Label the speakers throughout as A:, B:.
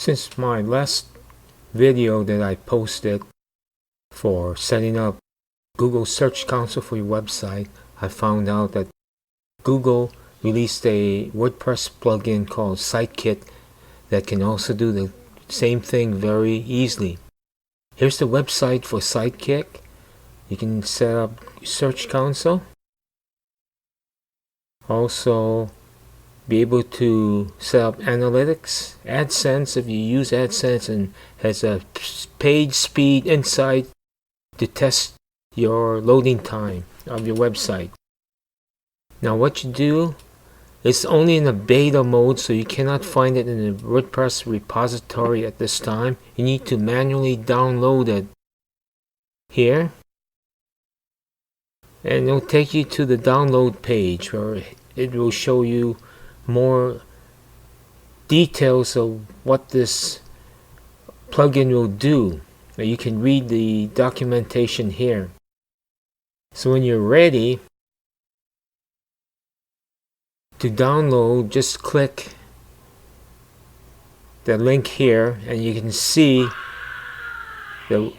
A: Since my last video that I posted for setting up Google Search Console for your website, I found out that Google released a WordPress plugin called Sitekit that can also do the same thing very easily. Here's the website for Sitekit. You can set up Search Console. Also be able to set up analytics, AdSense if you use AdSense, and has a page speed insight to test your loading time of your website. Now what you do, it's only in a beta mode, so you cannot find it in the WordPress repository at this time. You need to manually download it here, and it'll take you to the download page where it will show you more details of what this plugin will do. Now you can read the documentation here. So when you're ready to download, just click the link here and you can see the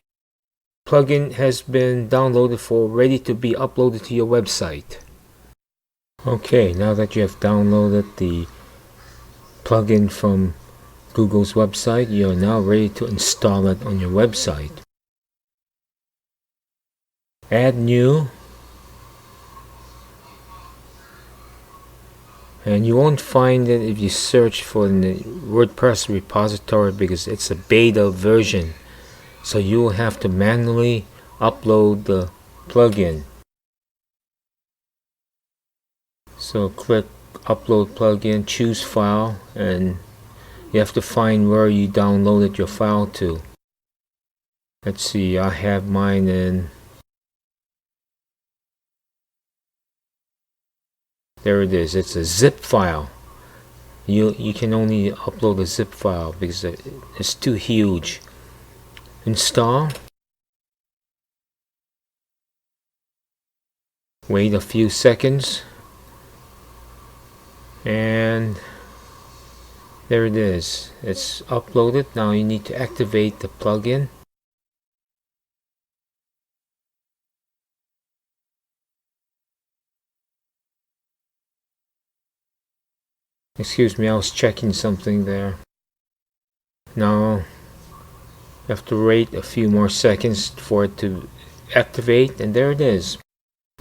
A: plugin has been downloaded for ready to be uploaded to your website. Okay, now that you have downloaded the plugin from Google's website, you are now ready to install it on your website. Add new, and you won't find it if you search for the WordPress repository because it's a beta version, so you will have to manually upload the plugin. So click upload plugin, choose file, and you have to find where you downloaded your file to. Let's see, I have mine in, there it is. It's a zip file. You can only upload a zip file because it's too huge. Install. Wait a few seconds. And there it is. It's uploaded. Now you need to activate the plugin. Excuse me, I was checking something there. Now you have to wait a few more seconds for it to activate, and there it is.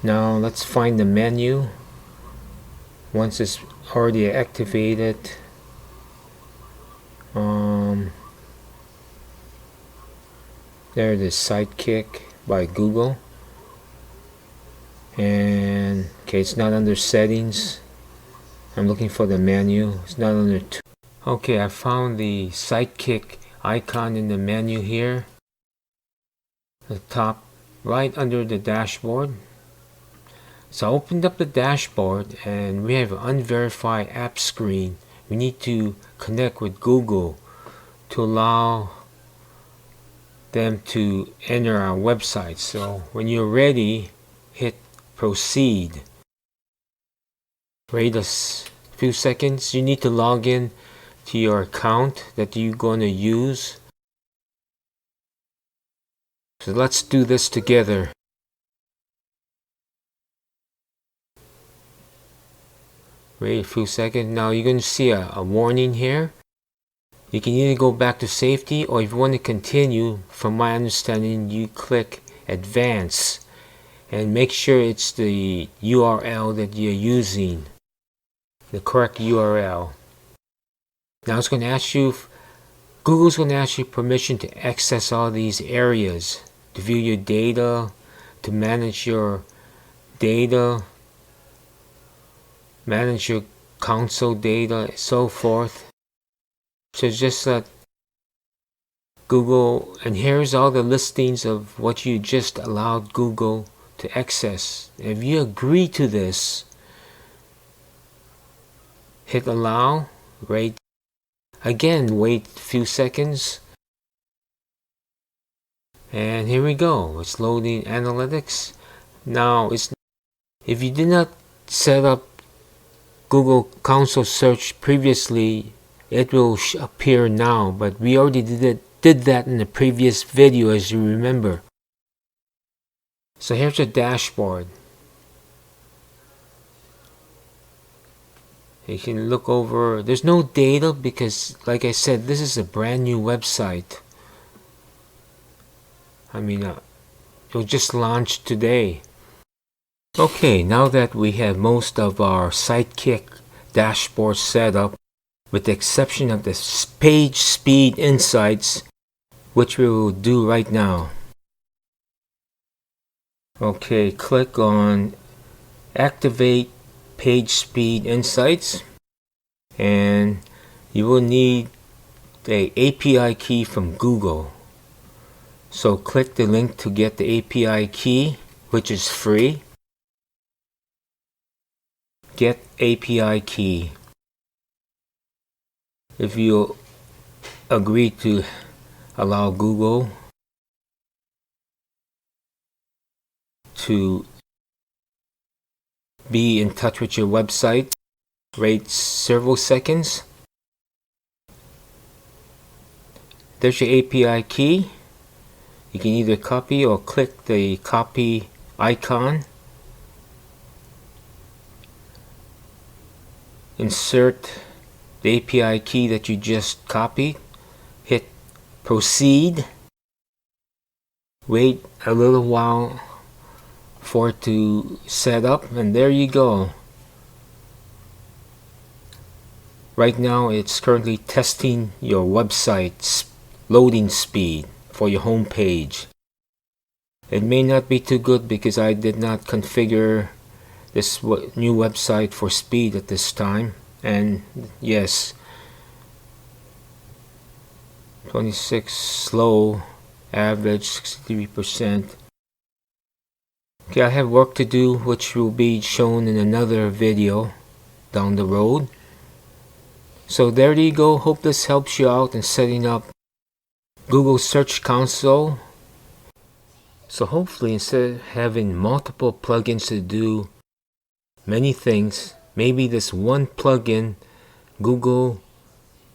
A: Now let's find the menu. Once it's already activated, there it is, Sitekit by Google. And okay, it's not under settings. I'm looking for the menu. It's not under okay, I found the Sitekit icon in the menu here, the top right under the dashboard. So I opened up the dashboard and we have an unverified app screen. We need to connect with Google to allow them to enter our website. So when you're ready, hit proceed. Wait a few seconds. You need to log in to your account that you're going to use. So let's do this together. Wait a few seconds. Now you're going to see a warning here. You can either go back to safety, or if you want to continue, from my understanding, you click advance and make sure it's the URL that you're using, the correct URL. Now it's going to ask you, Google's going to ask you permission to access all these areas, to view your data, to manage your data, manage your console data, so forth. So just that Google, and here's all the listings of what you just allowed Google to access. If you agree to this, hit allow, wait again, wait a few seconds, and here we go. It's loading analytics. Now if you did not set up Google Console Search previously, it will appear now, but we already did that in the previous video, as you remember. So here's the dashboard. You can look over. There's no data because, like I said, this is a brand new website. I mean, it was just launched today. Okay, now that we have most of our Sidekick dashboard set up, with the exception of the page speed insights, which we will do right now. Okay, click on Activate Page Speed Insights, and you will need the API key from Google. So click the link to get the API key, which is free. Get API key. If you agree to allow Google to be in touch with your website, wait several seconds. There's your API key. You can either copy or click the copy icon. Insert the API key that you just copied. Hit proceed. Wait a little while for it to set up, and there you go. Right now it's currently testing your website's loading speed for your home page. It may not be too good because I did not configure this new website for speed at this time. And yes, 26 slow, average 63%. Okay, I have work to do, which will be shown in another video down the road. So there you go. Hope this helps you out in setting up Google Search Console. So hopefully, instead of having multiple plugins to do many things, maybe this one plugin, Google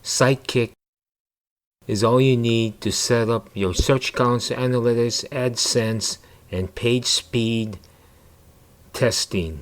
A: Sidekick, is all you need to set up your Search Console, Analytics, AdSense, and page speed testing.